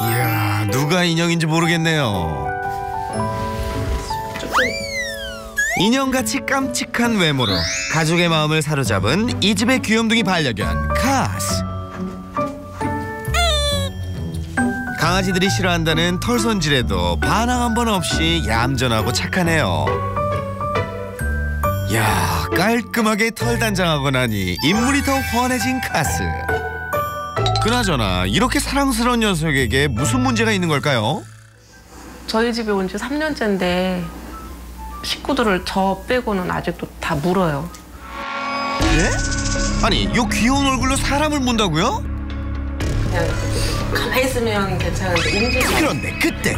이야, 누가 인형인지 모르겠네요. 인형같이 깜찍한 외모로 가족의 마음을 사로잡은 이 집의 귀염둥이 반려견 카스. 강아지들이 싫어한다는 털 손질에도 반항 한 번 없이 얌전하고 착하네요. 야, 깔끔하게 털 단장하고 나니 인물이 더 훤해진 카스. 그나저나 이렇게 사랑스러운 녀석에게 무슨 문제가 있는 걸까요? 저희 집에 온 지 3년째인데 식구들을 저 빼고는 아직도 다 물어요. 예? 아니, 요 귀여운 얼굴로 사람을 문다고요? 그냥 가만히 있으면 괜찮은데 움직이면. 그런데 그때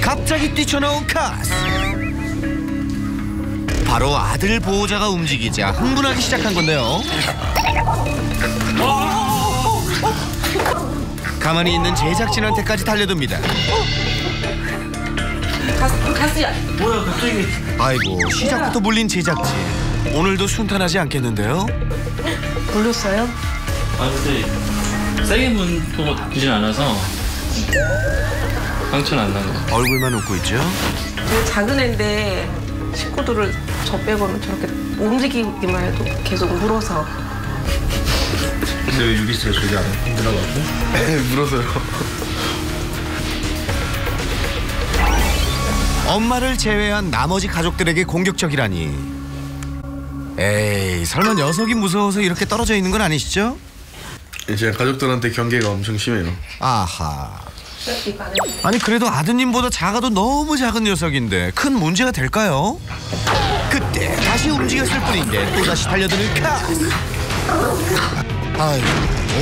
갑자기 뛰쳐나온 카스. 바로 아들 보호자가 움직이자 흥분하기 시작한 건데요. 가만히 있는 제작진한테까지 달려듭니다. 카스야. 뭐야 갑자기. 아이고, 시작부터 물린 제작진. 오늘도 순탄하지 않겠는데요? 물렸어요? 아 근데 세게 문도 나쁘진 않아서 상처는 안 나는 거. 얼굴만 웃고 있죠? 되게 작은 애인데 식구들을 저 빼고는 저렇게 움직이기만 해도 계속 물어서. 근데 왜 유기스가 저기 안 힘들어가고? 네, 물어서요. 엄마를 제외한 나머지 가족들에게 공격적이라니. 에이, 설마 녀석이 무서워서 이렇게 떨어져 있는 건 아니시죠? 제 가족들한테 경계가 엄청 심해요. 아하. 아니, 그래도 아드님보다 작아도 너무 작은 녀석인데 큰 문제가 될까요? 그때 다시 움직였을 뿐인데 또다시 달려드는 카스. 아유,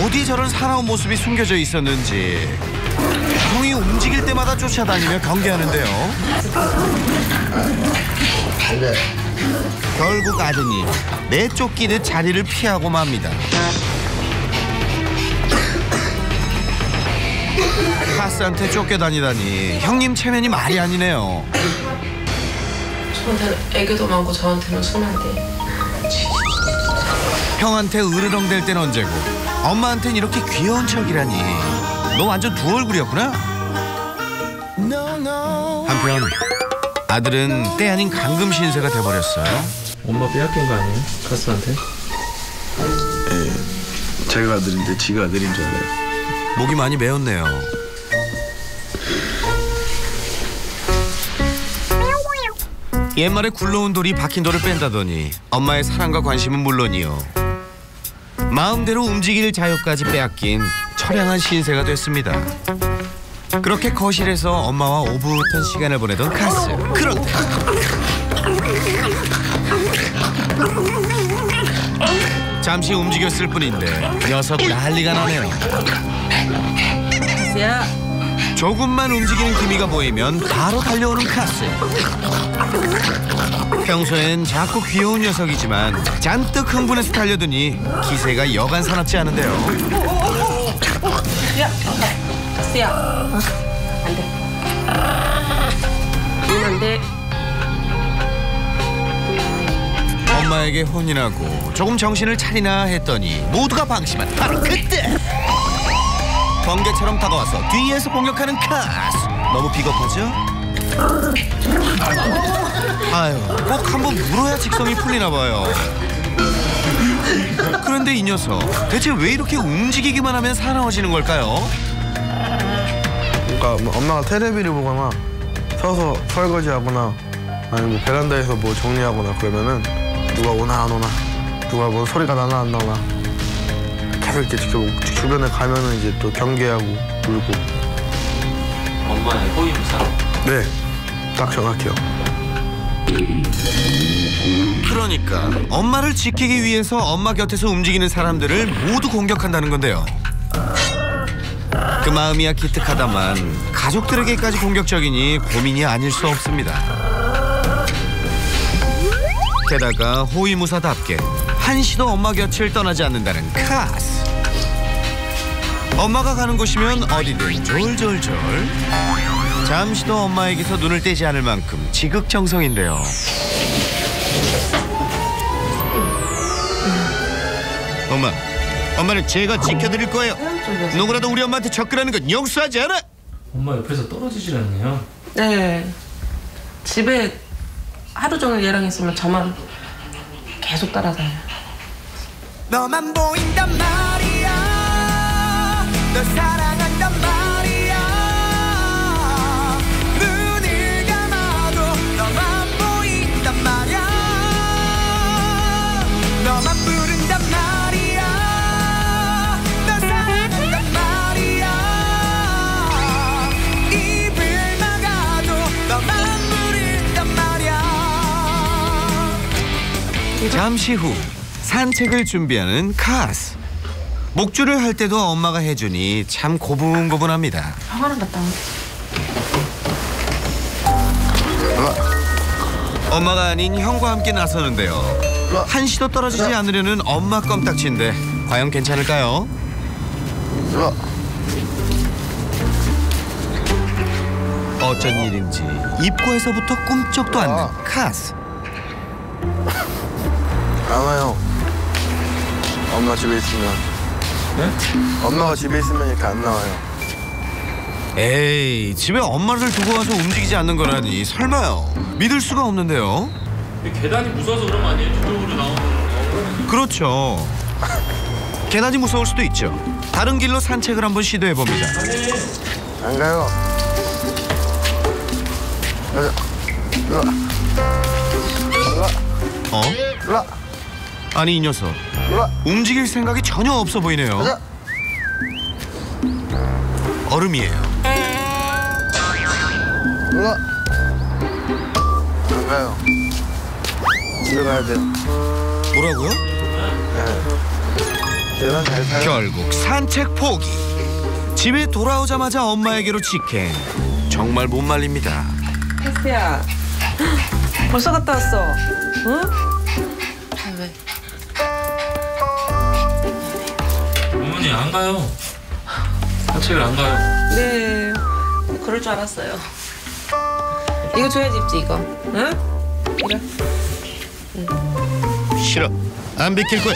어디 저런 사나운 모습이 숨겨져 있었는지 형이 움직일 때마다 쫓아다니며 경계하는데요. 결국 아드님 내쫓기듯 자리를 피하고 맙니다. 카스한테 쫓겨다니다니 형님 체면이 말이 아니네요. 저한테는 애교도 많고 저한테는 순한데. 형한테 으르렁댈 땐 언제고 엄마한텐 이렇게 귀여운 척이라니. 너 완전 두 얼굴이었구나. 한편 아들은 때 아닌 감금 신세가 돼버렸어요. 엄마 빼앗긴 거 아니에요? 카스한테? 예, 제가 아들인데 지가 아들인 줄 알아요. 목이 많이 메었네요. 옛말에 굴러온 돌이 박힌 돌을 뺀다더니 엄마의 사랑과 관심은 물론이요, 마음대로 움직일 자유까지 빼앗긴 처량한 신세가 됐습니다. 그렇게 거실에서 엄마와 오붓한 시간을 보내던 카스. 그런데 잠시 움직였을 뿐인데 녀석 난리가 나네요. 카스야. 조금만 움직이는 기미가 보이면 바로 달려오는 카스. 평소엔 작고 귀여운 녀석이지만 잔뜩 흥분해서 달려드니 기세가 여간 사납지 않은데요. 야, 카스야. 안 돼. 안 돼. 엄마에게 혼이 나고 조금 정신을 차리나 했더니 모두가 방심한 바로 그때 번개처럼 다가와서 뒤에서 공격하는 카스. 너무 비겁하죠? 아유, 꼭 한번 물어야 직성이 풀리나 봐요. 그런데 이 녀석 대체 왜 이렇게 움직이기만 하면 사나워지는 걸까요? 그러니까 뭐 엄마가 테레비를 보거나 서서 설거지하거나 아니면 뭐 베란다에서 뭐 정리하거나 그러면은 누가 오나 안 오나, 누가 뭐 소리가 나나 안 나나 계속 이렇게 지켜보고, 주변에 가면은 이제 또 경계하고 울고. 엄마의 호위무사? 네, 딱 정확해요. 그러니까 엄마를 지키기 위해서 엄마 곁에서 움직이는 사람들을 모두 공격한다는 건데요. 그 마음이야 기특하다만 가족들에게까지 공격적이니 고민이 아닐 수 없습니다. 게다가 호위무사답게 한시도 엄마 곁을 떠나지 않는다는 카스. 엄마가 가는 곳이면 어디든 졸졸졸. 잠시도 엄마에게서 눈을 떼지 않을 만큼 지극정성인데요. 엄마는 제가 지켜드릴 거예요. 누구라도 우리 엄마한테 접근하는 건 용서하지 않아. 엄마 옆에서 떨어지질 않네요. 네. 집에 하루 종일 얘랑 있으면 저만 계속 따라다녀요. 너만 보인단 말이야. 널 사랑한단 말이야. 눈을 감아도 너만 보인단 말이야. 너만 부른단 말이야. 널 사랑한단 말이야. 입을 막아도 너만 부른단 말이야. 잠시 후 산책을 준비하는 카스. 목줄을 할 때도 엄마가 해주니 참 고분고분합니다. 병원을 갔다 온. 엄마가 아닌 형과 함께 나서는데요. 한시도 떨어지지 않으려는 엄마 껌딱지인데 과연 괜찮을까요? 어쩐 일인지 입구에서부터 꿈쩍도 않는 카스. 안 와요. 엄마 집에 있으면. 네? 엄마가 집에 있으면 이렇게 안 나와요. 에이, 집에 엄마를 두고 와서 움직이지 않는 거라니 설마요. 믿을 수가 없는데요. 계단이 무서워서 그런 거 아니에요? 저쪽으로 나오는. 그렇죠. 계단이 무서울 수도 있죠. 다른 길로 산책을 한번 시도해 봅니다. 안 가요. 가자. 일로 와. 어? 일로 와. 아니 이 녀석 일로 와. 움직일 생각이 전혀 없어 보이네요. 가자. 얼음이에요. 일로 와. 안 가요. 집에 가야 돼요. 뭐라고요? 계단 잘 타요. 결국 산책 포기. 집에 돌아오자마자 엄마에게로 직행. 정말 못 말립니다. 혜스야, 벌써 갔다 왔어. 응? 왜? 어머니 안 가요. 산책을 안 가요. 네, 그럴 줄 알았어요. 이거 줘야지 입지 이거. 응? 이래. 싫어. 안 비킬 거야.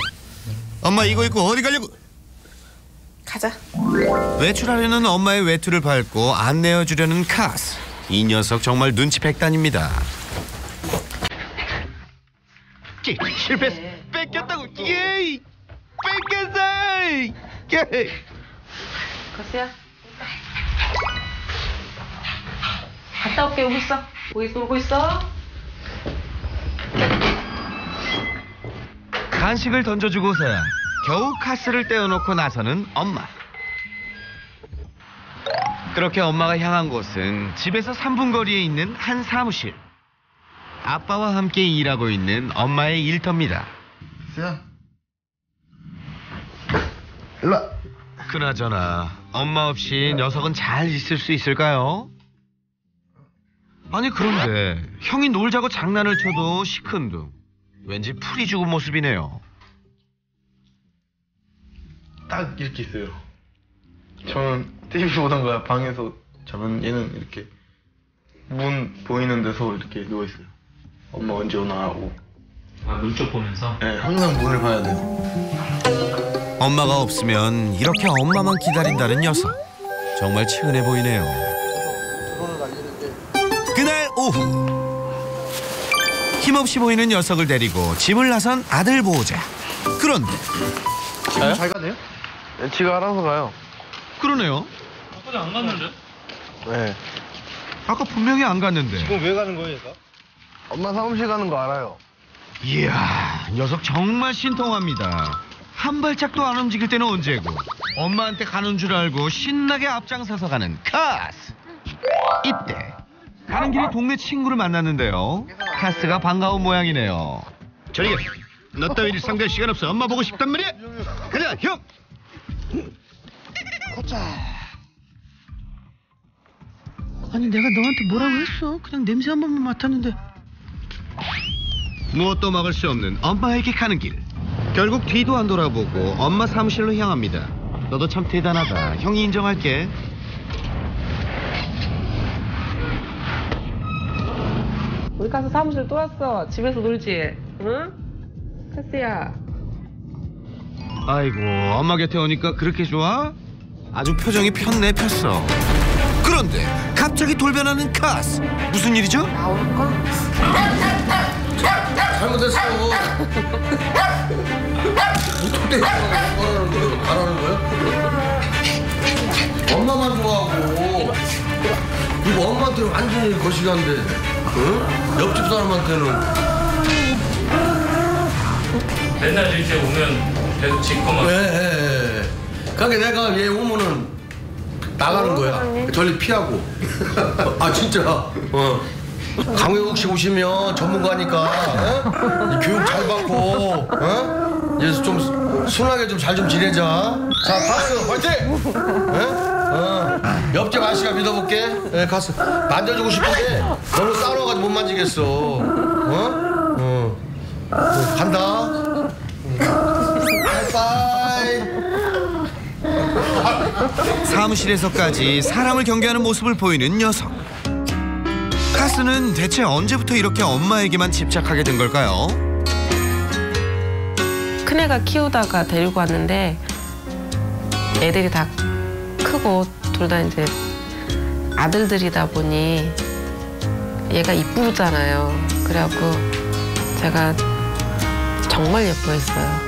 엄마 이거 입고 어디 가려고? 가자. 외출하려는 엄마의 외투를 밟고 안 내어주려는 카스. 이 녀석 정말 눈치 백단입니다. 실패했어. 뺏겼다고. 예이. 뺏겼어. 예이. 거스야. 갔다 올게. 오고 있어. 오고 있어. 간식을 던져주고서야 겨우 카스를 떼어놓고 나서는 엄마. 그렇게 엄마가 향한 곳은 집에서 3분 거리에 있는 한 사무실. 아빠와 함께 일하고 있는 엄마의 일터입니다. 수야. 일로 와. 그나저나 엄마 없이 녀석은 잘 있을 수 있을까요? 아니 그런데 형이 놀자고 장난을 쳐도 시큰둥. 왠지 풀이 죽은 모습이네요. 딱 이렇게 있어요. 저는 TV 보던가 방에서 자면 얘는 이렇게 문 보이는 데서 이렇게 누워 있어요. 엄마 언제 오나 하고. 아, 눈쪽 보면서? 네, 항상 문을 봐야 돼요. 엄마가 없으면 이렇게 엄마만 기다린다는 녀석. 정말 측은해 보이네요. 그날 오후 힘없이 보이는 녀석을 데리고 집을 나선 아들 보호자. 그런데 잘 가네요? 네, 지가 알아서 가요. 그러네요. 아까 안 갔는데? 네. 아까 분명히 안 갔는데. 그럼 왜 가는 거예요, 얘가? 엄마 사무실 가는 거 알아요. 이야, 녀석 정말 신통합니다. 한 발짝도 안 움직일 때는 언제고 엄마한테 가는 줄 알고 신나게 앞장서서 가는 카스. 이때 가는 길에 동네 친구를 만났는데요. 카스가 반가운 모양이네요. 저리 가. 너 따위를 상대할 시간 없어. 엄마 보고 싶단 말이야. 가자, 형. 아니 내가 너한테 뭐라고 했어? 그냥 냄새 한 번만 맡았는데. 무엇도 막을 수 없는 엄마에게 가는 길. 결국 뒤도 안 돌아보고 엄마 사무실로 향합니다. 너도 참 대단하다. 형이 인정할게. 우리 가서 사무실 또 왔어. 집에서 놀지. 응? 혜스야. 아이고, 엄마 곁에 오니까 그렇게 좋아? 아주 표정이 폈네 폈어. 그런데 그런데 갑자기 돌변하는 카스. 무슨 일이죠? 나올까? 잘못했어. 어떻게 가라는 거야? 엄마만 좋아하고 이거 엄마한테는 완전히 거시기한데, 응? 옆집 사람한테는. 맨날 이렇게 오면 계속 짓고만. 왜? 그러니까 내가 얘 오면은 나가는 거야. 저리 피하고. 아 진짜. 강혜국 씨 오시면 전문가니까 어? 이 교육 잘 받고 어? 이제 좀 순하게 좀 잘 좀 지내자. 자 가스 화이팅! 옆집 아저씨가 믿어볼게. 가스 만져주고 싶은데 너무 싸워가지고 못 만지겠어. 간다. 바이바이. 사무실에서까지 사람을 경계하는 모습을 보이는 녀석. 카스는 대체 언제부터 이렇게 엄마에게만 집착하게 된 걸까요? 큰애가 키우다가 데리고 왔는데 애들이 다 크고 둘 다 이제 아들들이다 보니 얘가 이쁘잖아요. 그래갖고 제가 정말 예뻐했어요.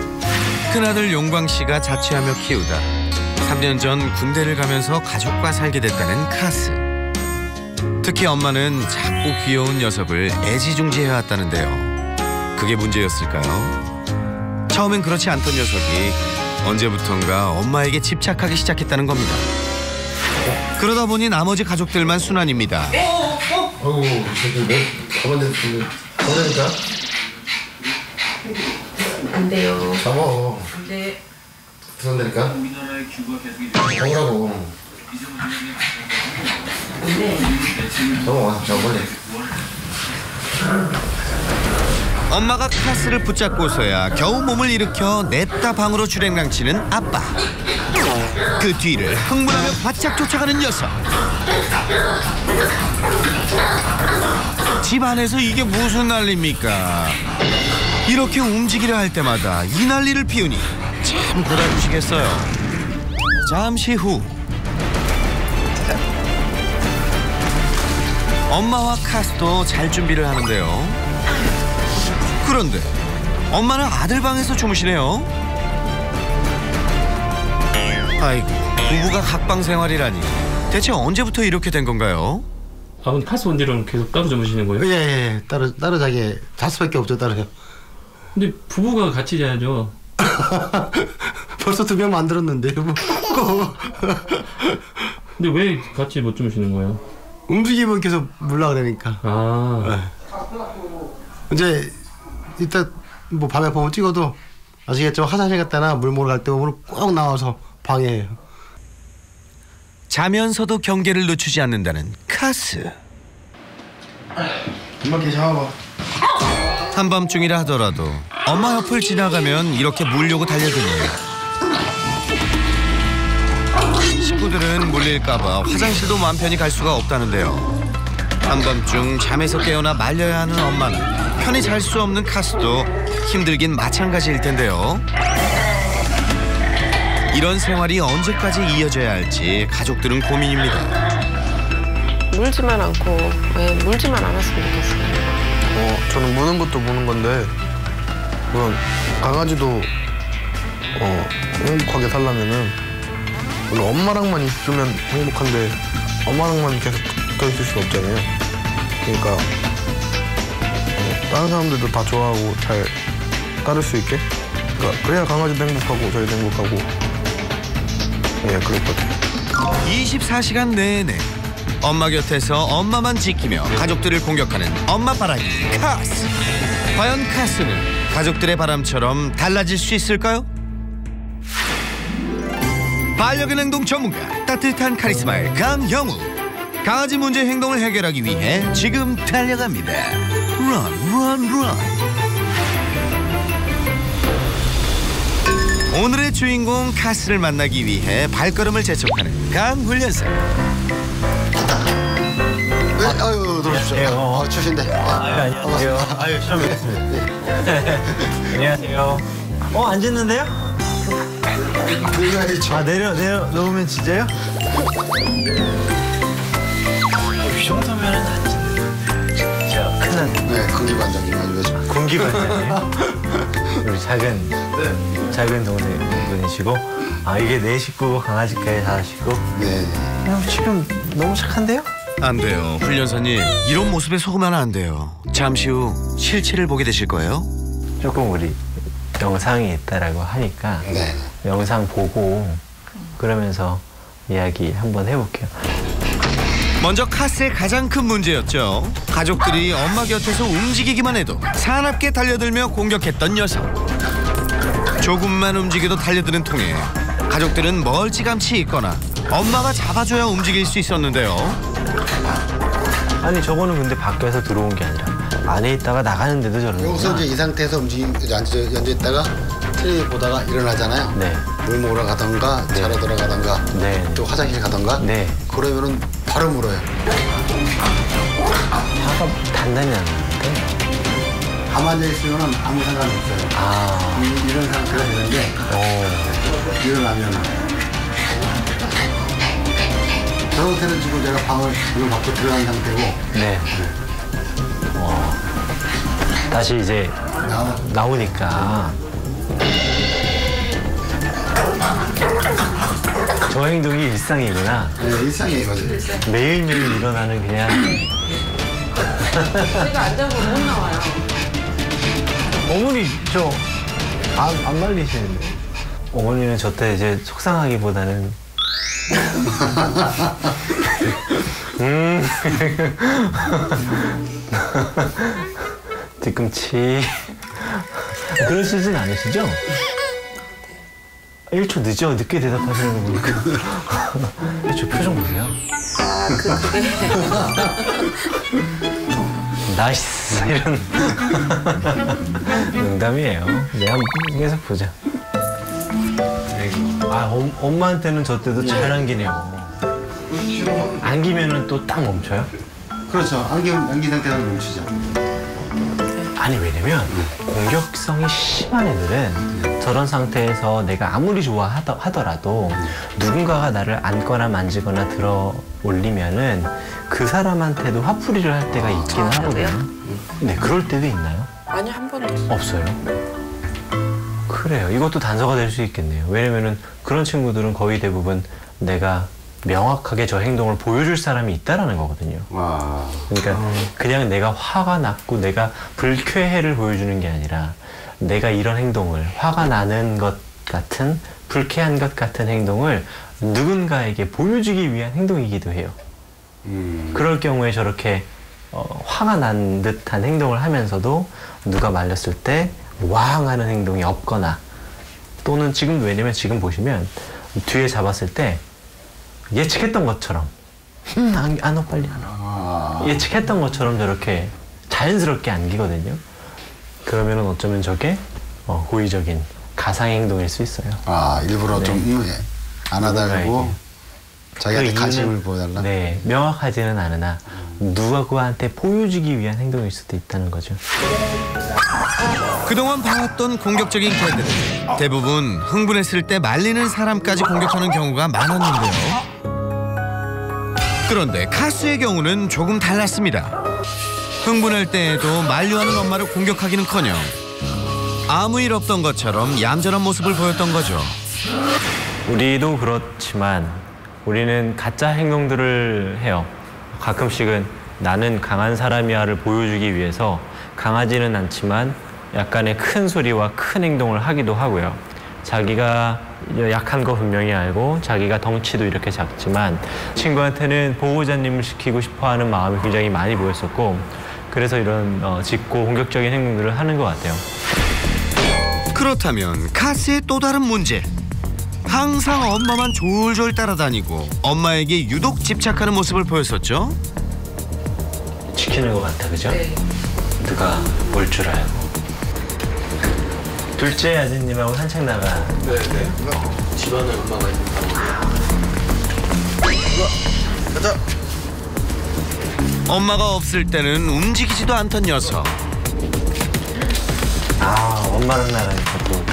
큰아들 용광 씨가 자취하며 키우다 3년 전 군대를 가면서 가족과 살게 됐다는 카스. 특히 엄마는 작고 귀여운 녀석을 애지중지해왔다는데요. 그게 문제였을까요? 처음엔 그렇지 않던 녀석이 언제부턴가 엄마에게 집착하기 시작했다는 겁니다. 그러다 보니 나머지 가족들만 순환입니다. 어우, 저기 가만 뒀으면 그러니까 안 돼요. 잡아. 안 돼. 들어온다니까. 잡으라고. 안 돼. 잡아, 빨리. 엄마가 카스를 붙잡고서야 겨우 몸을 일으켜 냈다 방으로 주랭랑치는 아빠. 그 뒤를 흥분하며 바짝 쫓아가는 녀석. 집 안에서 이게 무슨 난리입니까? 이렇게 움직이려 할 때마다 이 난리를 피우니 참 고달프시겠어요. 잠시 후 엄마와 카스도 잘 준비를 하는데요. 그런데 엄마는 아들 방에서 주무시네요. 아이고, 부부가 각방 생활이라니 대체 언제부터 이렇게 된 건가요? 아버님 카스 온 뒤로는 계속 따로 주무시는 거예요? 예. 따로 자기 잘 수밖에 없죠, 따로요. 근데 부부가 같이 자야죠. 벌써 2명 만들었는데요. 뭐. 근데 왜 같이 못 주무시는 거예요? 움직이면 계속 물라 그러니까. 아. 이제 이따 뭐 밤에 보면 찍어도 아시겠죠? 화장실 갔다나 물 먹으러 갈 때 오면 꼭 나와서 방해해요. 자면서도 경계를 늦추지 않는다는 카스. 이렇게 잡아봐. 한밤중이라 하더라도 엄마 옆을 지나가면 이렇게 물려고 달려드니 식구들은 물릴까봐 화장실도 마음 편히 갈 수가 없다는데요. 한밤중 잠에서 깨어나 말려야 하는 엄마는 편히 잘 수 없는 카스도 힘들긴 마찬가지일 텐데요. 이런 생활이 언제까지 이어져야 할지 가족들은 고민입니다. 물지만 않고 물지만 않았으면 좋겠어요. 저는 무는 것도 무는 건데 물론 강아지도 행복하게 살려면은 물론 엄마랑만 있으면 행복한데 엄마랑만 계속 붙어 있을 수 없잖아요. 그러니까 다른 사람들도 다 좋아하고 잘 따를 수 있게 그러니까 그래야 강아지도 행복하고 저희도 행복하고 예 그럴 것 같아요. 24시간 내내 엄마 곁에서 엄마만 지키며 가족들을 공격하는 엄마바라기 카스. 과연 카스는 가족들의 바람처럼 달라질 수 있을까요? 반려견 행동 전문가 따뜻한 카리스마의 강형우. 강아지 문제 행동을 해결하기 위해 지금 달려갑니다. Run. 오늘의 주인공 카스를 만나기 위해 발걸음을 재촉하는 강훈련사. 네, 아유, 들어오십시오. 추신데. 안녕하세요. 처음 뵙겠습니다. 안녕하세요. 앉았는데요? 내려야죠. 내려놓으면 진짜요? 판단. 네, 근기관장님 아주 군기관장이에요? 우리 작은 동생분이시고, 이게 내 식구고 강아지까지 다 하시고. 네. 지금 너무 착한데요? 안 돼요. 훈련사님, 이런 모습에 속으면 안 돼요. 잠시 후 실체를 보게 되실 거예요. 조금 우리 영상이 있다라고 하니까 네. 영상 보고 그러면서 이야기 한번 해볼게요. 먼저 카스의 가장 큰 문제였죠. 가족들이 엄마 곁에서 움직이기만 해도 사납게 달려들며 공격했던 녀석. 조금만 움직여도 달려드는 통에 가족들은 멀찌감치 있거나 엄마가 잡아줘야 움직일 수 있었는데요. 아니 저거는 근데 밖에서 들어온 게 아니라 안에 있다가 나가는데도 저러는 여기서 이제 이 상태에서 앉아있다가 텔레비 보다가 일어나잖아요. 네. 물 먹으러 가던가 자러 들어가던가 네. 또 화장실 가던가 네. 그러면은 바로 물어요. 화가 단단히 나는데. 가만히 앉아있으면 아무 상관이 없어요. 이런 상태가 되는데 일어나면 저 상태는 지금 제가 방을 문을 밖으로 들어간 상태고 네. 다시 이제 나오니까 저 행동이 일상이구나. 네, 일상이에요. 맞아요. 매일매일 일어나는 그냥. 제가 안 잡으면 못 나와요. 어머니 저 안 말리시는데. 어머니는 저 때 이제 속상하기보다는 뒤꿈치. 그러시진 않으시죠? 1초 늦게 대답하시는 거 보니까. 저 표정 보세요. 나이스 이런. 농담이에요. 네, 한번 계속 보자. 엄마한테는 저 때도 잘 안기네요. 안기면은 또 딱 멈춰요? 그렇죠. 안긴 상태가 멈추죠. 아니 왜냐면 공격성이 심한 애들은 저런 상태에서 내가 아무리 좋아하더라도 누군가가 나를 안거나 만지거나 들어 올리면은 그 사람한테도 화풀이를 할 때가 있기는 하거든요. 네, 그럴 때도 있나요? 아니, 한 번도 없어요. 그래요. 이것도 단서가 될 수 있겠네요. 왜냐면은 그런 친구들은 거의 대부분 내가 명확하게 저 행동을 보여줄 사람이 있다라는 거거든요. 와. 그러니까 그냥 내가 화가 났고 내가 불쾌해를 보여주는 게 아니라 내가 이런 행동을 화가 나는 것 같은 불쾌한 것 같은 행동을 누군가에게 보여주기 위한 행동이기도 해요. 그럴 경우에 저렇게 화가 난 듯한 행동을 하면서도 누가 말렸을 때 왕 하는 행동이 없거나 또는 지금도 왜냐면 지금 보시면 뒤에 잡았을 때 예측했던 것처럼 안 와 빨리 안 와. 예측했던 것처럼 저렇게 자연스럽게 안기거든요. 그러면은 어쩌면 저게 고의적인 가상 행동일 수 있어요. 일부러 네. 좀 안아달고 자기한테 관심을 보여달라. 네, 명확하지는 않으나 누구한테 보여주기 위한 행동일 수도 있다는 거죠. 그동안 봐왔던 공격적인 개들은 대부분 흥분했을 때 말리는 사람까지 공격하는 경우가 많았는데요. 그런데 카스의 경우는 조금 달랐습니다. 흥분할 때에도 만류하는 엄마를 공격하기는커녕 아무 일 없던 것처럼 얌전한 모습을 보였던 거죠. 우리도 그렇지만 우리는 가짜 행동들을 해요. 가끔씩은 나는 강한 사람이야를 보여주기 위해서 강하지는 않지만 약간의 큰 소리와 큰 행동을 하기도 하고요. 자기가 약한 거 분명히 알고 자기가 덩치도 이렇게 작지만 친구한테는 보호자님을 시키고 싶어하는 마음이 굉장히 많이 보였었고 그래서 이런 짖고 공격적인 행동들을 하는 것 같아요. 그렇다면 카스의 또 다른 문제. 항상 엄마만 졸졸 따라다니고 엄마에게 유독 집착하는 모습을 보였었죠. 지키는 것 같아, 그죠? 네. 누가 올 줄 알고. 둘째 아드님하고 산책 나가. 네네. 집안에 엄마가 있는다고. 가자. 엄마가 없을 때는 움직이지도 않던 녀석. 엄마랑 나랑 또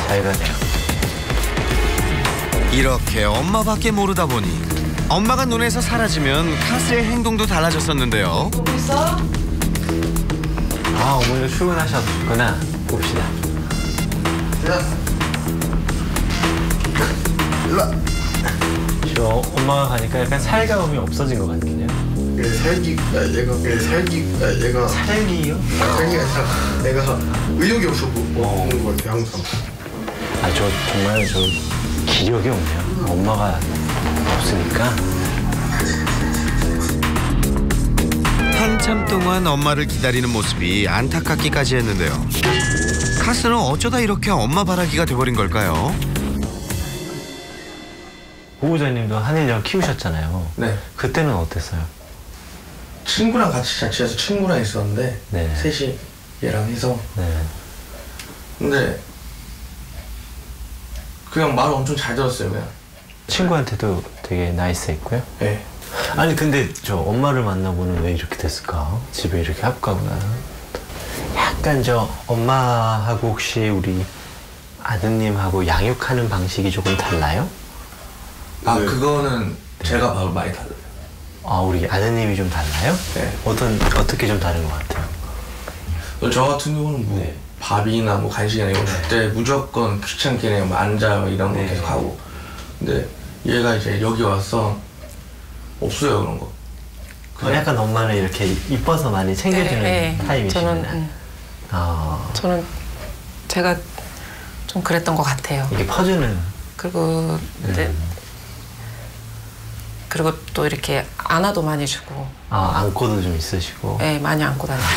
잘 가네요. 이렇게 엄마밖에 모르다 보니 엄마가 눈에서 사라지면 카스의 행동도 달라졌었는데요. 보고 있어? 아, 어머니가 출근하셨구나. 봅시다. 저 엄마가 가니까 약간 살가움이 없어진 것 같은데요. 얘가 살기요? 살기가 아니라 내가 의욕이 없어 보이는 것 같아 항상. 아, 저 정말 저 기력이 없네요. 엄마가 없으니까. 한참 동안 엄마를 기다리는 모습이 안타깝기까지 했는데요. 카스는 어쩌다 이렇게 엄마 바라기가 돼버린 걸까요? 보호자님도 한일령 키우셨잖아요. 네. 그때는 어땠어요? 친구랑 같이 자취해서 친구랑 있었는데 네. 셋이 얘랑 해서. 네. 근데 그냥 말을 엄청 잘 들었어요 그냥. 친구한테도 되게 나이스했고요. 네. 아니 근데 저 엄마를 만나고는 왜 이렇게 됐을까? 집에 이렇게 합가구나. 약간 저 엄마하고 혹시 우리 아드님하고 양육하는 방식이 조금 달라요? 아 그거는 제가 봐도 많이 달라요. 아 우리 아드님이 좀 달라요? 네. 어떻게 좀 다른 것 같아요? 저 같은 경우는 뭐 밥이나 뭐 간식이나 이런 거 줄 때 무조건 귀찮게 그냥 앉아 이런 거 계속 하고. 근데 얘가 이제 여기 와서 없어요 그런 거. 약간 엄마는 이렇게 이뻐서 많이 챙겨주는 타입이시구나. 저는 제가 좀 그랬던 것 같아요. 이게 퍼주는. 그리고 그리고 또 이렇게 안아도 많이 주고. 안고도 좀 있으시고. 네, 많이 안고 다니고.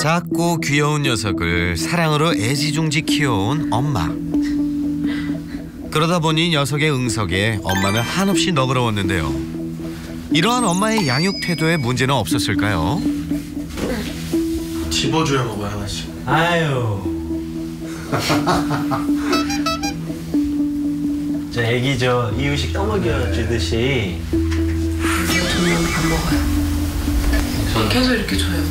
작고 귀여운 녀석을 사랑으로 애지중지 키워온 엄마. 그러다 보니 녀석의 응석에 엄마는 한없이 너그러웠는데요. 이러한 엄마의 양육 태도에 문제는 없었을까요? 집어줘야 먹어요 하나씩. 아유. 저 애기 저 이유식 떠먹여 주듯이. 저는 안 먹어요. 계속 이렇게 줘요.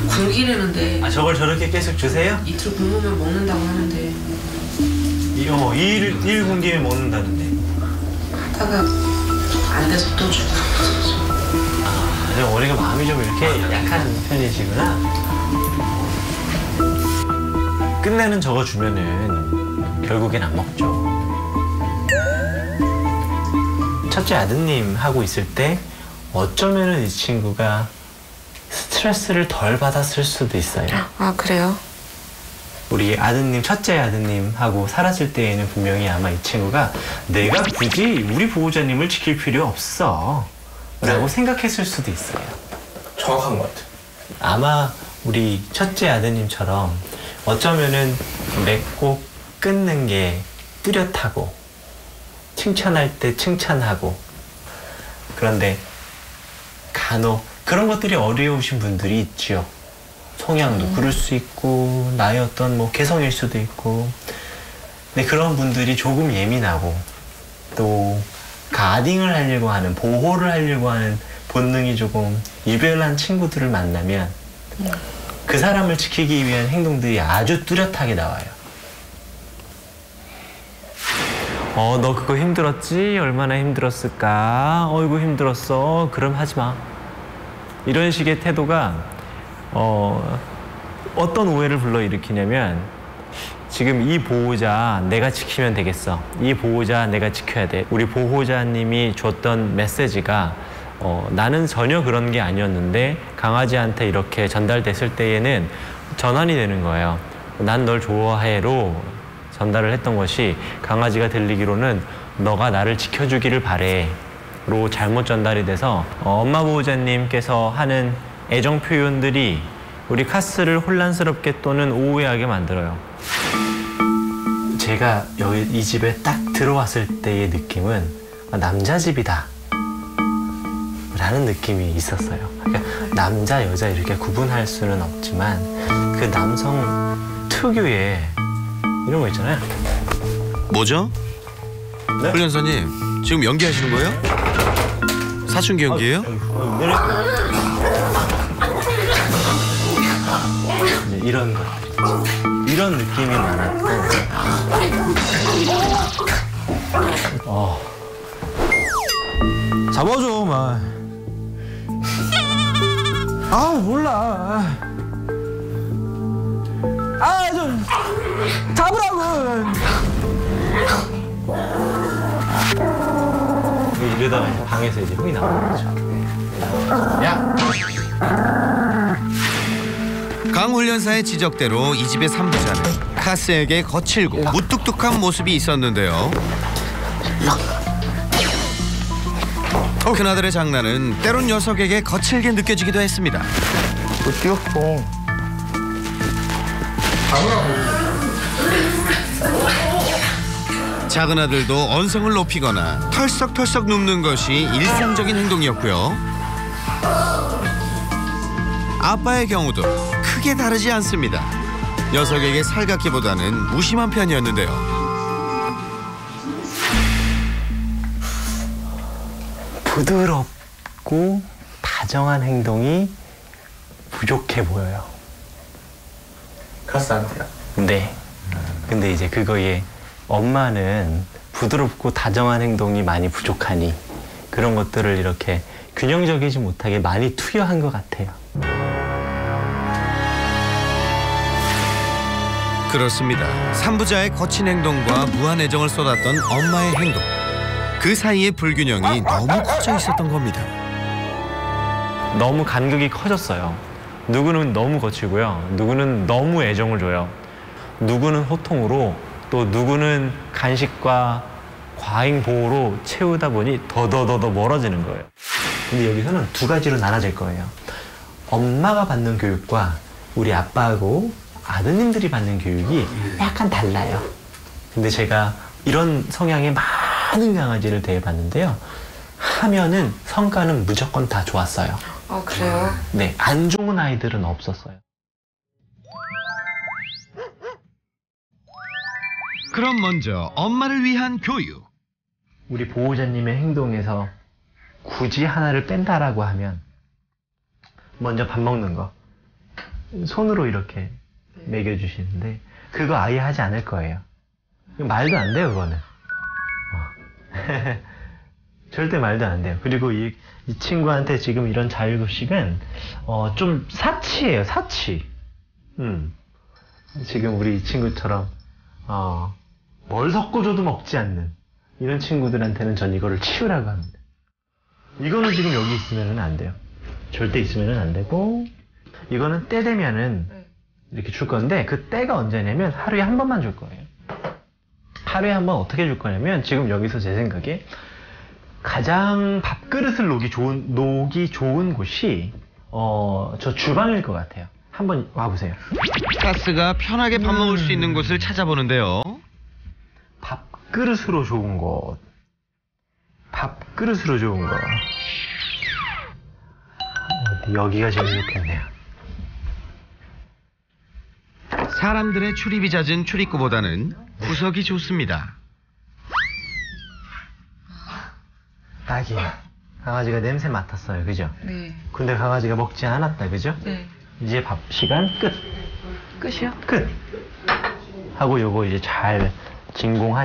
굶기려는데. 아 저걸 저렇게 계속 주세요? 이틀 굶으면 먹는다고 하는데. 일 굶기면 먹는다는데. 하다가 안 돼서 또 주고. 어리가 마음이 좀 이렇게 약한 편이시구나. 끝내는 저거 주면은 결국엔 안 먹죠. 첫째 아드님 하고 있을 때 어쩌면은 이 친구가 스트레스를 덜 받았을 수도 있어요. 아 그래요? 우리 아드님, 첫째 아드님하고 살았을 때에는 분명히 아마 이 친구가 내가 굳이 우리 보호자님을 지킬 필요 없어 라고 생각했을 수도 있어요. 정확한 것 같아요. 아마 우리 첫째 아드님처럼 어쩌면은 맺고 끊는 게 뚜렷하고 칭찬할 때 칭찬하고 그런데 간혹 그런 것들이 어려우신 분들이 있죠. 성향도 그럴 수 있고 나의 어떤 뭐 개성일 수도 있고 근데 그런 분들이 조금 예민하고 또 가딩을 하려고 하는 보호를 하려고 하는 본능이 조금 유별난 친구들을 만나면 그 사람을 지키기 위한 행동들이 아주 뚜렷하게 나와요. 너 그거 힘들었지? 얼마나 힘들었을까? 어이구 힘들었어. 그럼 하지 마. 이런 식의 태도가 어떤 오해를 불러일으키냐면 지금 이 보호자 내가 지키면 되겠어. 이 보호자 내가 지켜야 돼. 우리 보호자님이 줬던 메시지가 나는 전혀 그런 게 아니었는데 강아지한테 이렇게 전달됐을 때에는 전환이 되는 거예요. 난 널 좋아해로 전달을 했던 것이 강아지가 들리기로는 너가 나를 지켜주기를 바래 로 잘못 전달이 돼서 엄마 보호자님께서 하는 애정 표현들이 우리 카스를 혼란스럽게 또는 오해하게 만들어요. 제가 여기 이 집에 딱 들어왔을 때의 느낌은 남자 집이다 라는 느낌이 있었어요. 그러니까 남자 여자 이렇게 구분할 수는 없지만 그 남성 특유의 이런 거 있잖아요. 뭐죠? 네? 훈련사님 지금 연기하시는 거예요? 사춘기 연기예요? 이런 거 이런 느낌이 많았고 잡아줘 막. 몰라. 좀 잡으라고. 이러다가 이제 방에서 이제 흥이 나오는 거죠. 야! 강 훈련사의 지적대로 이 집의 삼부자는 카스에게 거칠고 무뚝뚝한 모습이 있었는데요. 큰아들의 장난은 때론 녀석에게 거칠게 느껴지기도 했습니다. 또 뛰었어. 작은 아들도 언성을 높이거나 털썩털썩 눕는 것이 일상적인 행동이었고요. 아빠의 경우도 크게 다르지 않습니다. 녀석에게 살갑기보다는 무심한 편이었는데요. 부드럽고 다정한 행동이 부족해 보여요. 카스한테요? 네. 근데 이제 그거에 엄마는 부드럽고 다정한 행동이 많이 부족하니 그런 것들을 이렇게 균형적이지 못하게 많이 투여한 것 같아요. 그렇습니다. 삼부자의 거친 행동과 무한 애정을 쏟았던 엄마의 행동. 그 사이의 불균형이 너무 커져 있었던 겁니다. 너무 간극이 커졌어요. 누구는 너무 거칠고요. 누구는 너무 애정을 줘요. 누구는 호통으로, 또 누구는 간식과 과잉 보호로 채우다 보니 더더더 멀어지는 거예요. 근데 여기서는 두 가지로 나눠질 거예요. 엄마가 받는 교육과 우리 아빠하고 아드님들이 받는 교육이 약간 달라요. 근데 제가 이런 성향의 많은 강아지를 대해봤는데요. 하면은 성과는 무조건 다 좋았어요. 그래요? 네, 안 좋은 아이들은 없었어요. 그럼 먼저 엄마를 위한 교육. 우리 보호자님의 행동에서 굳이 하나를 뺀다라고 하면 먼저 밥 먹는 거 손으로 이렇게 먹여주시는데 그거 아예 하지 않을 거예요. 말도 안 돼요, 그거는. 절대 말도 안 돼요. 그리고 이 친구한테 지금 이런 자율급식은 좀 사치예요, 사치. 지금 우리 친구처럼 뭘 섞어줘도 먹지 않는 이런 친구들한테는 전 이거를 치우라고 합니다. 이거는 지금 여기 있으면 안 돼요. 절대 있으면 안 되고, 이거는 때 되면은 이렇게 줄 건데, 그 때가 언제냐면 하루에 한 번만 줄 거예요. 하루에 한 번 어떻게 줄 거냐면, 지금 여기서 제 생각에 가장 밥그릇을 놓기 좋은 곳이 저 주방일 것 같아요. 한번 와보세요. 카스가 편하게 밥 먹을 수 있는 곳을 찾아보는데요. 밥그릇으로 좋은 곳. 밥그릇으로 좋은 곳. 여기가 제일 좋겠네요. 사람들의 출입이 잦은 출입구보다는 구석이 좋습니다. 딱이에요. 강아지가 냄새 맡았어요, 그죠? 네. 근데 강아지가 먹지 않았다, 그죠? 네. 이제 밥 시간 끝. 끝이요? 끝. 하고 요거 이제 잘 진공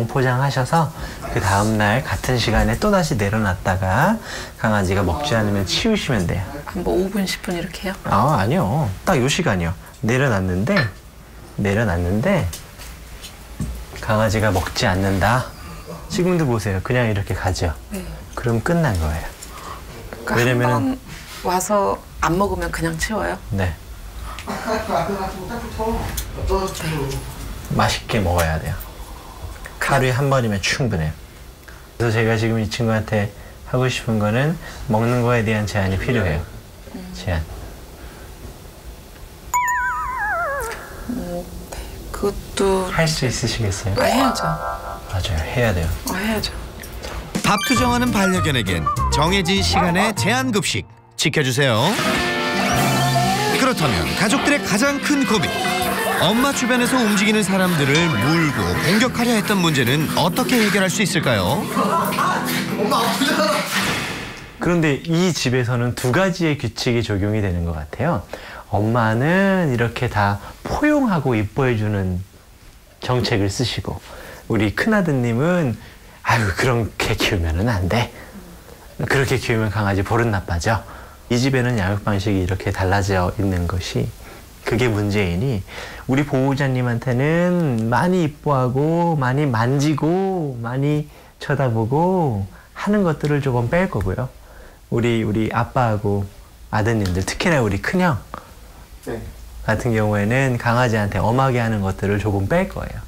포장하셔서 그 다음날 같은 시간에 또 다시 내려놨다가 강아지가 먹지 않으면 치우시면 돼요. 뭐 5분, 10분 이렇게요? 아니요. 딱 요 시간이요. 내려놨는데 강아지가 먹지 않는다. 지금도 보세요. 그냥 이렇게 가죠. 네. 그럼 끝난 거예요. 그러니까 왜냐면은 한 번 와서 안 먹으면 그냥 치워요? 네. 맛있게 먹어야 돼요. 하루에 한 번이면 충분해요. 그래서 제가 지금 이 친구한테 하고 싶은 거는 먹는 거에 대한 제한이 필요해요. 제한. 네. 그것도 할 수 있으시겠어요? 해야죠. 맞아요. 해야 돼요. 해야죠. 밥 투정하는 반려견에겐 정해진 시간에 제한급식 지켜주세요. 그렇다면 가족들의 가장 큰 고민, 엄마 주변에서 움직이는 사람들을 물고 공격하려 했던 문제는 어떻게 해결할 수 있을까요? 그런데 이 집에서는 두 가지의 규칙이 적용이 되는 것 같아요. 엄마는 이렇게 다 포용하고 이뻐해주는 정책을 쓰시고, 우리 큰아드님은 아유 그렇게 키우면은 안 돼. 그렇게 키우면 강아지 버릇 나빠져. 이 집에는 양육 방식이 이렇게 달라져 있는 것이 그게 문제이니 우리 보호자님한테는 많이 이뻐하고 많이 만지고 많이 쳐다보고 하는 것들을 조금 뺄 거고요. 우리 아빠하고 아드님들, 특히나 우리 큰형 같은 경우에는 강아지한테 엄하게 하는 것들을 조금 뺄 거예요.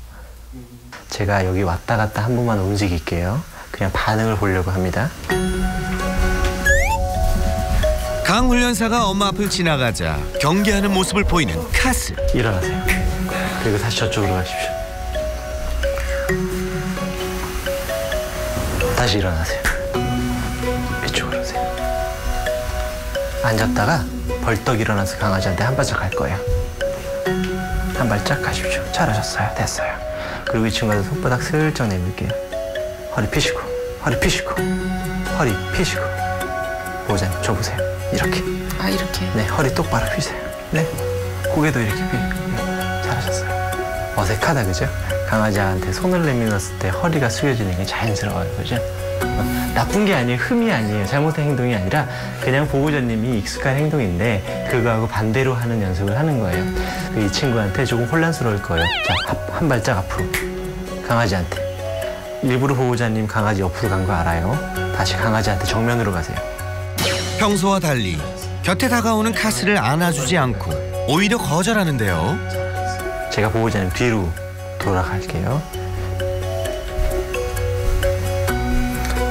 제가 여기 왔다 갔다 한 번만 움직일게요. 그냥 반응을 보려고 합니다. 강 훈련사가 엄마 앞을 지나가자 경계하는 모습을 보이는 카스. 일어나세요. 그리고 다시 저쪽으로 가십시오. 다시 일어나세요. 이쪽으로 오세요. 앉았다가 벌떡 일어나서 강아지한테 한 발짝 갈 거예요. 한 발짝 가십시오. 잘하셨어요. 됐어요. 그리고 이 친구한테 손바닥 슬쩍 내밀게요. 허리 펴시고, 허리 펴시고, 허리 펴시고. 보호자님, 저 보세요. 이렇게. 아, 이렇게? 네, 허리 똑바로 펴세요. 네, 고개도 이렇게 펴. 네, 잘하셨어요. 어색하다, 그죠? 강아지한테 손을 내밀었을 때 허리가 숙여지는 게 자연스러워요, 그죠? 나쁜 게 아니에요. 흠이 아니에요. 잘못된 행동이 아니라 그냥 보호자님이 익숙한 행동인데 그거하고 반대로 하는 연습을 하는 거예요. 이 친구한테 조금 혼란스러울 거예요. 자, 한 발짝 앞으로. 강아지한테. 일부러 보호자님 강아지 옆으로 간 거 알아요. 다시 강아지한테 정면으로 가세요. 평소와 달리 곁에 다가오는 카스를 안아주지 않고 오히려 거절하는데요. 제가 보호자님 뒤로 돌아갈게요.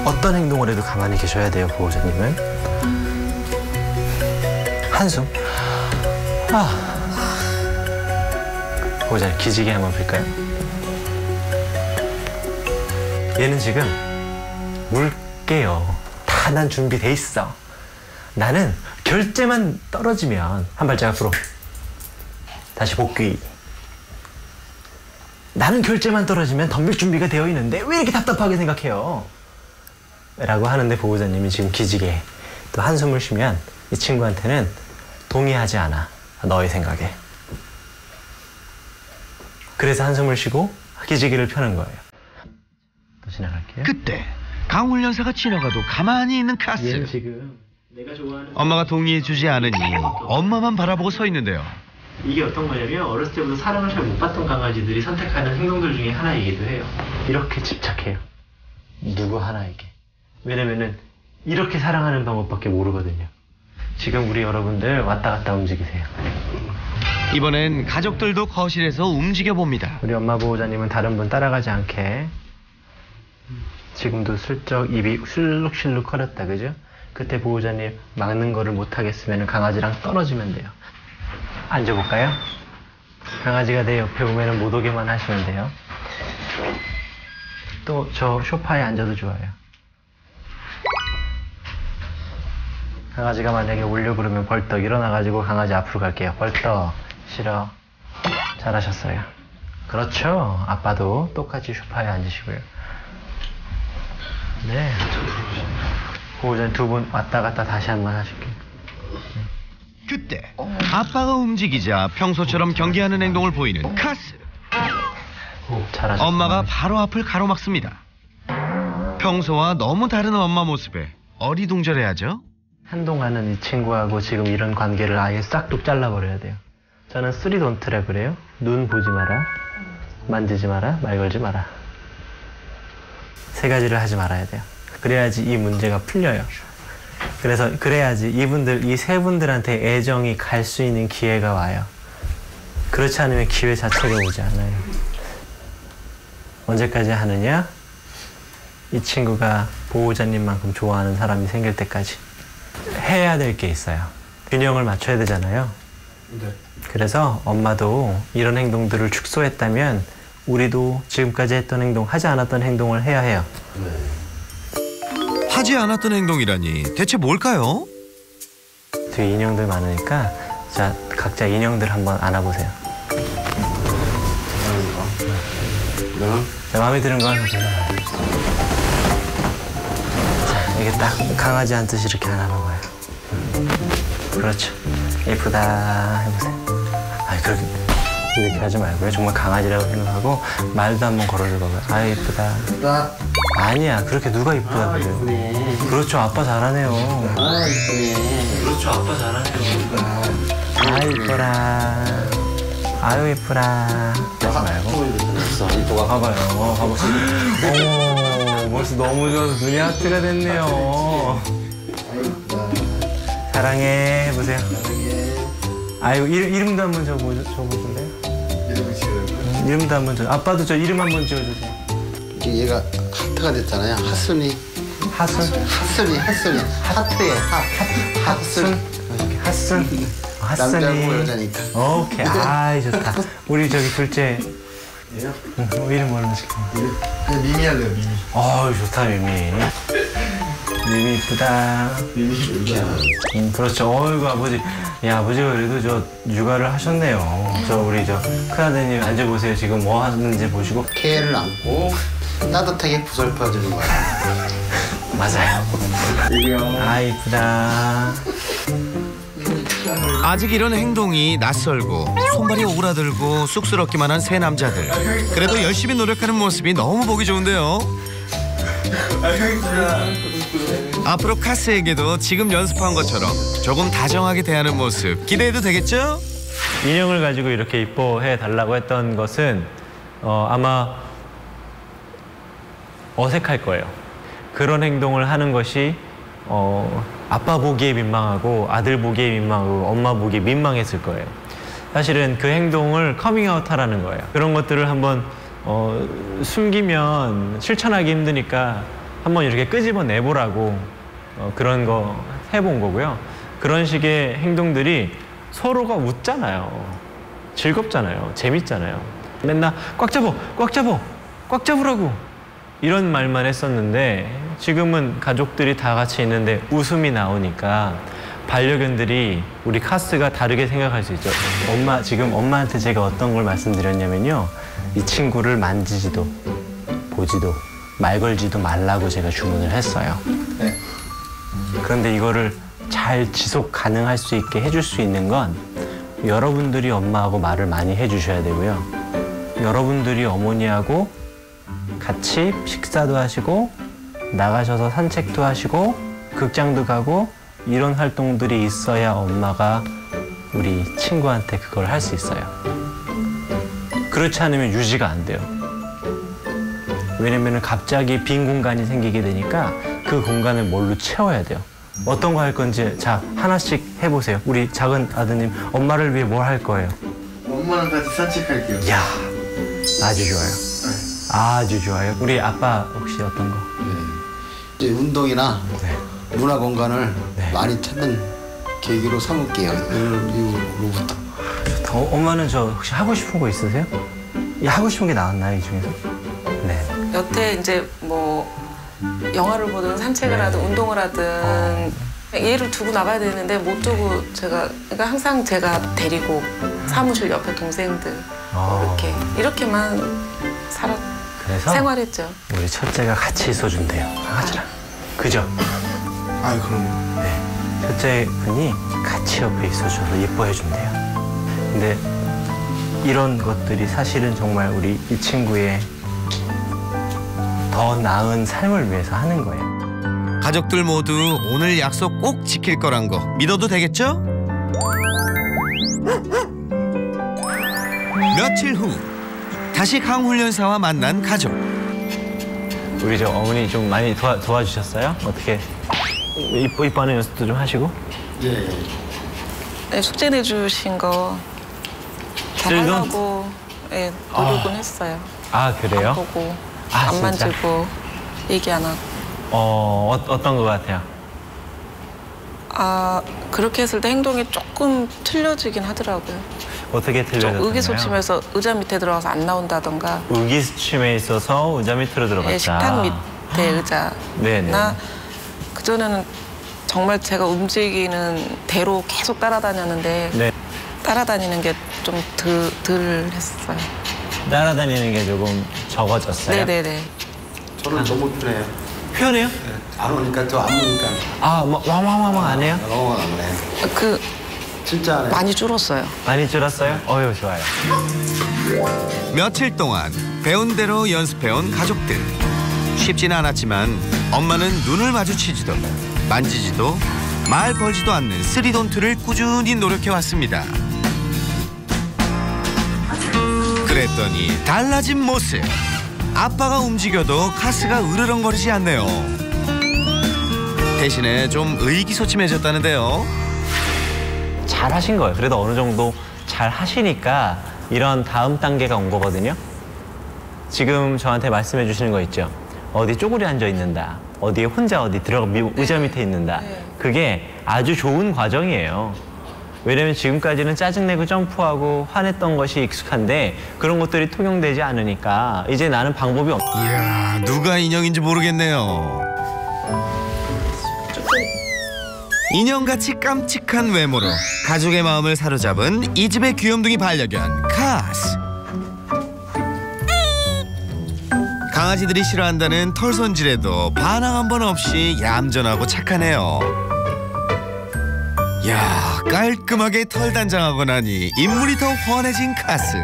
어떤 행동을 해도 가만히 계셔야 돼요, 보호자님은. 한숨. 보호자님 기지개 한번 볼까요? 얘는 지금 물게요. 다 난 준비돼 있어. 나는 결제만 떨어지면 한 발짝 앞으로. 다시 복귀. 나는 결제만 떨어지면 덤빌 준비가 되어 있는데 왜 이렇게 답답하게 생각해요? 라고 하는데 보호자님이 지금 기지개 또 한숨을 쉬면 이 친구한테는 동의하지 않아. 너의 생각에. 그래서 한숨을 쉬고 기지개를 펴는 거예요. 또 지나갈게요. 그때 강 훈련사가 지나가도 가만히 있는 카스. 얘는 지금 내가 좋아하는 엄마가 동의해주지 않으니 엄마만 바라보고 서 있는데요. 이게 어떤 거냐면 어렸을 때부터 사랑을 잘 못 받던 강아지들이 선택하는 행동들 중에 하나이기도 해요. 이렇게 집착해요. 누구 하나에게. 왜냐면은 이렇게 사랑하는 방법밖에 모르거든요. 지금 우리 여러분들 왔다 갔다 움직이세요. 이번엔 가족들도 거실에서 움직여 봅니다. 우리 엄마 보호자님은 다른 분 따라가지 않게 지금도 슬쩍 입이 실룩실룩 커렸다, 그죠? 그때 보호자님 막는 거를 못하겠으면 강아지랑 떨어지면 돼요. 앉아볼까요? 강아지가 내 옆에 오면 못 오게만 하시면 돼요. 또 저 소파에 앉아도 좋아요. 강아지가 만약에 오려고 그러면 벌떡 일어나가지고 강아지 앞으로 갈게요. 벌떡. 싫어. 잘하셨어요. 그렇죠. 아빠도 똑같이 소파에 앉으시고요. 네. 보호자님 두 분 왔다 갔다 다시 한번 하실게요. 그때 아빠가 움직이자 평소처럼 경계하는 행동을 보이는 카스. 잘하셨어요. 엄마가 바로 앞을 가로막습니다. 평소와 너무 다른 엄마 모습에 어리둥절해하죠. 한동안은 이 친구하고 지금 이런 관계를 아예 싹둑 잘라버려야 돼요. 저는 쓰리돈트라 그래요. 눈 보지 마라, 만지지 마라, 말 걸지 마라. 세 가지를 하지 말아야 돼요. 그래야지 이 문제가 풀려요. 그래서 그래야지 이 세 분들한테 애정이 갈 수 있는 기회가 와요. 그렇지 않으면 기회 자체가 오지 않아요. 언제까지 하느냐? 이 친구가 보호자님만큼 좋아하는 사람이 생길 때까지. 해야 될 게 있어요. 균형을 맞춰야 되잖아요. 네. 그래서 엄마도 이런 행동들을 축소했다면 우리도 지금까지 했던 행동, 하지 않았던 행동을 해야 해요. 하지 않았던 행동이라니 대체 뭘까요? 뒤에 인형들 많으니까 자 각자 인형들 한번 안아보세요. 자, 마음에 드는 거 하나 골라요. 자, 이게 딱 강아지 앉듯이 이렇게 안아먹어요. 그렇죠. 예쁘다 해보세요. 아니 그렇게 하지 말고요. 정말 강아지라고 생각하고 말도 한번 걸어줘 봐봐요. 아 예쁘다. 아니야, 그렇게 누가 이쁘다 그래요. 그렇죠, 아빠 잘하네요. 그렇죠, 아빠 잘하네요. 아, 이뻐라. 아유, 이쁘라. 하지 말고. 이뻐가 봐봐요. 봐봐. 어머, 벌써 너무 좋아서 눈이 하트가 됐네요. 사랑해. 해보세요. 아유, 이름도 한번 적어줄래요? 이름도 한번 아빠도 저 이름 한번 지어주세요. 이제 얘가 하트가 됐잖아요. 하순이. 하순? 하순이. 하트에 하순. 하순. 남자고 여자니까. 오케이. 아이, 좋다. 우리 저기 둘째. 이름 뭘로 시켜요? 그냥 미미 할래요, 미미. 어우, 좋다, 미미. 미미 이쁘다. 그렇죠. 어이구, 아버지. 야, 아버지가 그래도 저 육아를 하셨네요. 저 우리 저 큰아드님 앉아보세요. 지금 뭐 하는지 보시고. 개를 안고 따뜻하게 보살펴주는 거야. 맞아요. 아, 이쁘다. 아직 이런 행동이 낯설고 손발이 오그라들고 쑥스럽기만 한 세 남자들. 그래도 열심히 노력하는 모습이 너무 보기 좋은데요. 앞으로 카스에게도 지금 연습한 것처럼 조금 다정하게 대하는 모습 기대해도 되겠죠? 인형을 가지고 이렇게 이뻐해 달라고 했던 것은 아마 어색할 거예요. 그런 행동을 하는 것이 아빠 보기에 민망하고 아들 보기에 민망하고 엄마 보기에 민망했을 거예요. 사실은 그 행동을 커밍아웃 하라는 거예요. 그런 것들을 한번 숨기면 실천하기 힘드니까 한번 이렇게 끄집어 내보라고 그런 거 해본 거고요. 그런 식의 행동들이 서로가 웃잖아요. 즐겁잖아요. 재밌잖아요. 맨날 꽉 잡어, 꽉 잡어, 꽉 잡으라고 이런 말만 했었는데 지금은 가족들이 다 같이 있는데 웃음이 나오니까 반려견들이 우리 카스가 다르게 생각할 수 있죠. 지금 엄마한테 제가 어떤 걸 말씀드렸냐면요. 이 친구를 만지지도 보지도 말 걸지도 말라고 제가 주문을 했어요. 네. 그런데 이거를 잘 지속 가능할 수 있게 해줄 수 있는 건 여러분들이 엄마하고 말을 많이 해주셔야 되고요. 여러분들이 어머니하고 같이 식사도 하시고 나가셔서 산책도 하시고 극장도 가고 이런 활동들이 있어야 엄마가 우리 친구한테 그걸 할 수 있어요. 그렇지 않으면 유지가 안 돼요. 왜냐면 갑자기 빈 공간이 생기게 되니까 그 공간을 뭘로 채워야 돼요. 어떤 거 할 건지 자 하나씩 해보세요. 우리 작은 아드님 엄마를 위해 뭘 할 거예요? 엄마랑 같이 산책할게요. 이야 아주 좋아요. 아주 좋아요. 우리 아빠 혹시 어떤 거? 네. 이제 운동이나 네. 문화 공간을 네. 많이 찾는 계기로 삼을게요. 이후로부터. 엄마는 저 혹시 하고 싶은 거 있으세요? 하고 싶은 게 나왔나요, 이 중에서? 네. 여태 이제 뭐 영화를 보든 산책을 하든 운동을 하든 얘를 두고 나가야 되는데 못 두고 그러니까 항상 제가 데리고 사무실 옆에 동생들 이렇게만 그래서 생활했죠. 우리 첫째가 같이 있어준대요, 강아지랑. 그죠? 아이 그럼요. 네. 첫째 분이 같이 옆에 있어줘서 예뻐해준대요. 근데 이런 것들이 사실은 정말 우리 이 친구의 더 나은 삶을 위해서 하는 거예요. 가족들 모두 오늘 약속 꼭 지킬 거란 거 믿어도 되겠죠? 며칠 후 다시 강훈련사와 만난 가족. 우리 저 어머니 좀 많이 도와주셨어요? 어떻게 이뻐하는 연습도 좀 하시고? 예. 네, 숙제 내주신 거 잘하려고 네, 노력은 했어요. 아 그래요? 안 보고 아, 안 진짜? 만지고 얘기 안 하고. 어떤 거 같아요? 그렇게 했을 때 행동이 조금 틀려지긴 하더라고요. 어떻게 틀려졌나요? 의기소침해서 의자 밑에 들어가서 안 나온다던가. 의기소침에 있어서 의자 밑으로 들어갔다. 네, 식탁 밑에 의자나 네네. 그전에는 정말 제가 움직이는 대로 계속 따라다녔는데 네. 따라다니는 게 좀 덜 했어요. 따라다니는 게 조금 적어졌어요? 네네네. 저는 너무 편해요. 편해요? 네. 안 오니까 저 안 오니까. 왕왕왕왕 안 해요? 너무 안 해. 진짜 안 해. 많이 줄었어요. 많이 줄었어요? 어휴 좋아요. 며칠 동안 배운 대로 연습해온 가족들. 쉽지는 않았지만 엄마는 눈을 마주치지도 만지지도 말 걸지도 않는 쓰리돈트를 꾸준히 노력해왔습니다. 그랬더니 달라진 모습. 아빠가 움직여도 카스가 으르렁거리지 않네요. 대신에 좀 의기소침해졌다는데요. 잘 하신 거예요. 그래도 어느 정도 잘 하시니까 이런 다음 단계가 온 거거든요. 지금 저한테 말씀해 주시는 거 있죠. 어디 쪼그려 앉아 있는다. 어디에 혼자 어디 들어가 의자 밑에 있는다. 그게 아주 좋은 과정이에요. 왜냐면 지금까지는 짜증내고 점프하고 화냈던 것이 익숙한데 그런 것들이 통용되지 않으니까 이제 나는 방법이 없... 이야, 누가 인형인지 모르겠네요. 인형같이 깜찍한 외모로 가족의 마음을 사로잡은 이 집의 귀염둥이 반려견 카스. 강아지들이 싫어한다는 털 손질에도 반항 한 번 없이 얌전하고 착하네요. 야, 깔끔하게 털 단장하고 나니 인물이 더 훤해진 카스.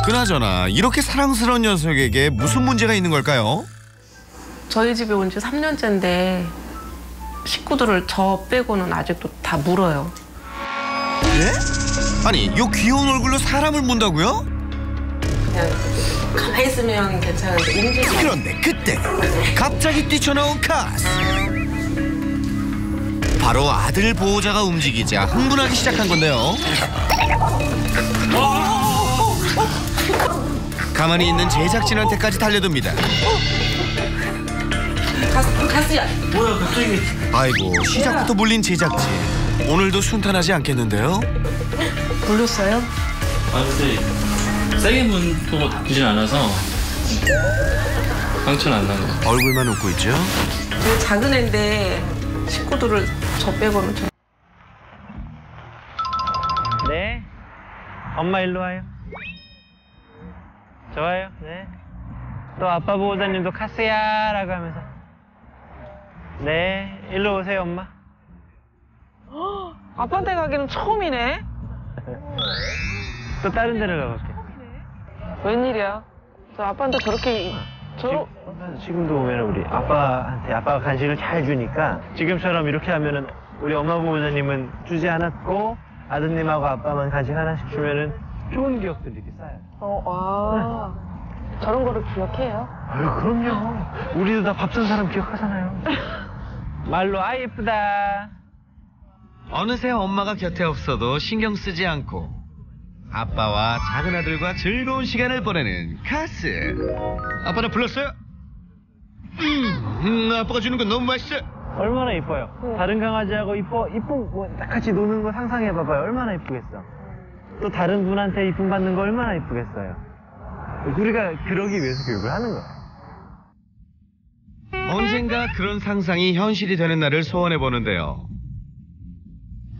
그나저나 이렇게 사랑스러운 녀석에게 무슨 문제가 있는 걸까요? 저희 집에 온 지 3년째인데 식구들을 저 빼고는 아직도 다 물어요. 예? 아니, 요 귀여운 얼굴로 사람을 문다고요? 그냥 가만히 있으면 괜찮은데 움직이면. 그런데 그때 갑자기 뛰쳐나온 카스. 바로 아들 보호자가 움직이자 흥분하기 시작한 건데요. 가만히 있는 제작진한테까지 달려듭니다. 카스야. 뭐야 갑자기. 아이고, 시작부터 물린 제작진. 오늘도 순탄하지 않겠는데요? 물렸어요? 아 근데 세게 문도 닫히진 않아서 상처는 안 난 것 같아요. 얼굴만 웃고 있죠? 되게 작은 애인데 식구들을 저 빼고는 좀. 네. 엄마 일로 와요. 좋아요. 네. 또 아빠 보호자님도 카스야 라고 하면서. 네. 일로 오세요 엄마. 아빠한테 가기는 처음이네. 또 다른 데를 가볼게. 웬일이야? 저 아빠한테 저렇게 지금도 보면 우리 아빠가 간식을 잘 주니까 지금처럼 이렇게 하면은 우리 엄마 보호자님은 주지 않았고 아드님하고 아빠만 간식 하나씩 주면은 좋은 기억들이 이렇게 쌓여요. 저런 거를 기억해요? 아유 그럼요. 우리도 다 밥 산 사람 기억하잖아요. 말로 아 예쁘다. 어느새 엄마가 곁에 없어도 신경 쓰지 않고 아빠와 작은 아들과 즐거운 시간을 보내는 카스. 아빠는 불렀어요? 아빠가 주는 건 너무 맛있어. 얼마나 이뻐요. 다른 강아지하고 이쁜 뭐 같이 노는 거 상상해봐봐요. 얼마나 이쁘겠어. 또 다른 분한테 이쁨 받는 거 얼마나 이쁘겠어요. 우리가 그러기 위해서 교육을 하는 거예요. 언젠가 그런 상상이 현실이 되는 날을 소원해보는데요.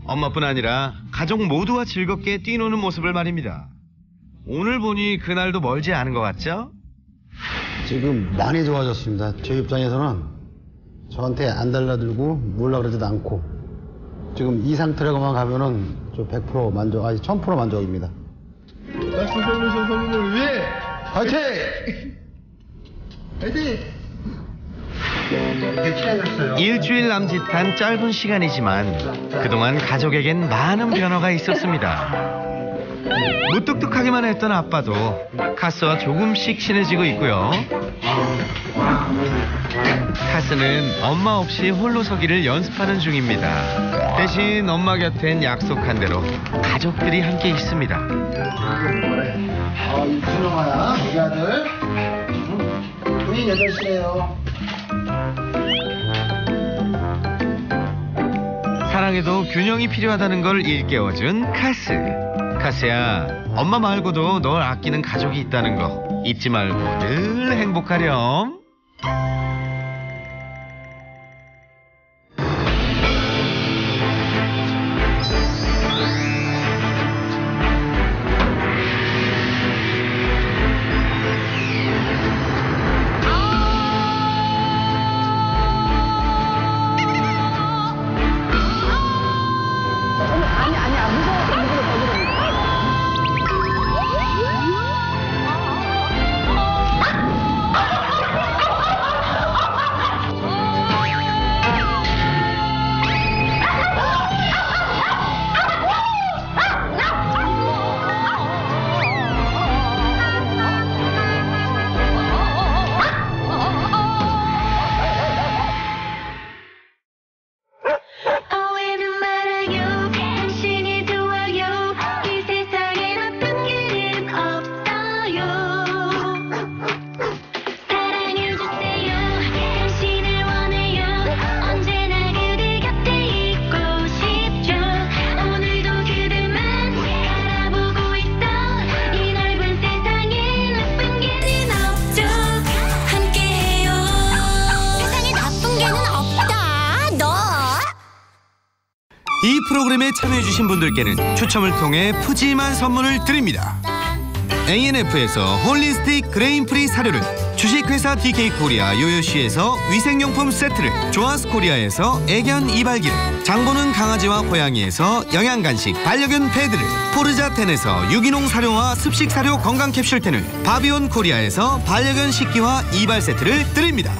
엄마뿐 아니라 가족 모두와 즐겁게 뛰노는 모습을 말입니다. 오늘 보니 그날도 멀지 않은 것 같죠? 지금 많이 좋아졌습니다. 제 입장에서는 저한테 안 달라들고 물라 그러지도 않고 지금 이 상태라고만 가면은 저 100% 만족, 아니 1000% 만족입니다. 말씀드리는 선생님을 위해 화이팅! 화이팅! 일주일 남짓한 짧은 시간이지만 그동안 가족에겐 많은 변화가 있었습니다. 무뚝뚝하기만 했던 아빠도 카스와 조금씩 친해지고 있고요. 카스는 엄마 없이 홀로 서기를 연습하는 중입니다. 대신 엄마 곁엔 약속한 대로 가족들이 함께 있습니다. 준영아야, 우리 아들. 본인 8시래요. 사랑에도 균형이 필요하다는 걸 일깨워준 카스. 카스야, 엄마 말고도 널 아끼는 가족이 있다는 거 잊지 말고 늘 행복하렴. 이 프로그램에 참여해주신 분들께는 추첨을 통해 푸짐한 선물을 드립니다. ANF에서 홀리스틱 그레인프리 사료를, 주식회사 DK코리아 요요시에서 위생용품 세트를, 조아스코리아에서 애견 이발기를, 장보는 강아지와 고양이에서 영양간식 반려견 패드를, 포르자텐에서 유기농 사료와 습식 사료 건강 캡슐텐을, 바비온 코리아에서 반려견 식기와 이발 세트를 드립니다.